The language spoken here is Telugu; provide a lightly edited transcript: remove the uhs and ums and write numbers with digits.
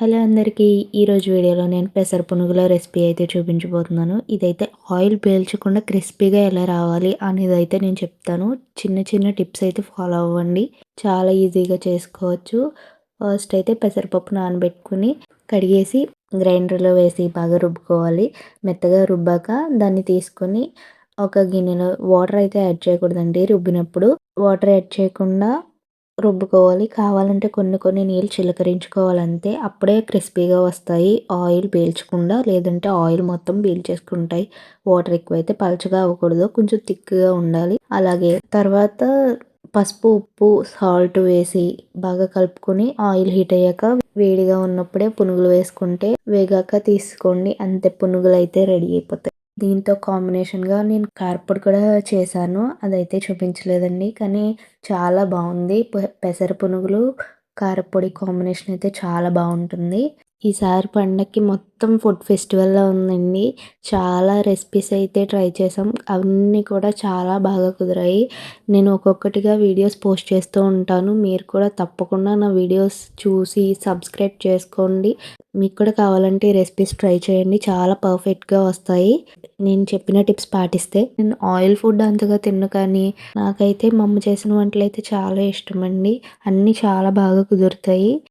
హలో అందరికీ. ఈరోజు వీడియోలో నేను పెసర పునుగుల రెసిపీ అయితే చూపించబోతున్నాను. ఇదైతే ఆయిల్ పీల్చకుండా క్రిస్పీగా ఎలా రావాలి అనేదైతే నేను చెప్తాను. చిన్న చిన్న టిప్స్ అయితే ఫాలో అవ్వండి. చాలా ఈజీగా చేసుకోవచ్చు. ఫస్ట్ అయితే పెసరపప్పు నానబెట్టుకుని కడిగేసి గ్రైండర్లో వేసి బాగా రుబ్బుకోవాలి. మెత్తగా రుబ్బాక దాన్ని తీసుకొని ఒక గిన్నెలో వాటర్ అయితే యాడ్ చేయకూడదండి రుబ్బినప్పుడు. వాటర్ యాడ్ చేయకుండా రుబ్బుకోవాలి. కావాలంటే కొన్ని కొన్ని నీళ్ళు చిలకరించుకోవాలంతే. అప్పుడే క్రిస్పీగా వస్తాయి. ఆయిల్ పీల్చకుండా, లేదంటే ఆయిల్ మొత్తం పీల్చేసుకుంటాయి. వాటర్ ఎక్కువైతే పలచగా అవ్వకూడదు. కొంచెం థిక్‌గా ఉండాలి. అలాగే తర్వాత పసుపు, ఉప్పు, సాల్ట్ వేసి బాగా కలుపుకొని ఆయిల్ హీట్ అయ్యాక వేడిగా ఉన్నప్పుడే పునుగులు వేసుకుంటే వేగాక తీసుకోండి. అంతే, పునుగులైతే రెడీ అయిపోతాయి. దీంతో కాంబినేషన్‌గా నేను కారప్పొడి కూడా చేశాను. అదైతే చూపించలేదండి. కానీ చాలా బావుంది. పెసర పునుగులు, కారప్పొడి కాంబినేషన్ అయితే చాలా బావుంటుంది. ఈసారి పండగకి మొత్తం ఫుడ్ ఫెస్టివల్‌లా ఉందండి. చాలా రెసిపీస్ అయితే ట్రై చేసాం. అన్నీ కూడా చాలా బాగా కుదిరాయి. నేను ఒక్కొక్కటిగా వీడియోస్ పోస్ట్ చేస్తూ ఉంటాను. మీరు కూడా తప్పకుండా నా వీడియోస్ చూసి సబ్స్క్రైబ్ చేసుకోండి. మీకు కూడా కావాలంటే ఈ రెసిపీస్ ట్రై చేయండి. చాలా పర్ఫెక్ట్‌గా వస్తాయి. నేను చెప్పిన టిప్స్ పాటిస్తే. నేను ఆయిల్ ఫుడ్ అంతగా తినను, కానీ నాకైతే మా అమ్మ చేసిన వంటలైతే చాలా ఇష్టమండి. అన్నీ చాలా బాగా కుదురుతాయి.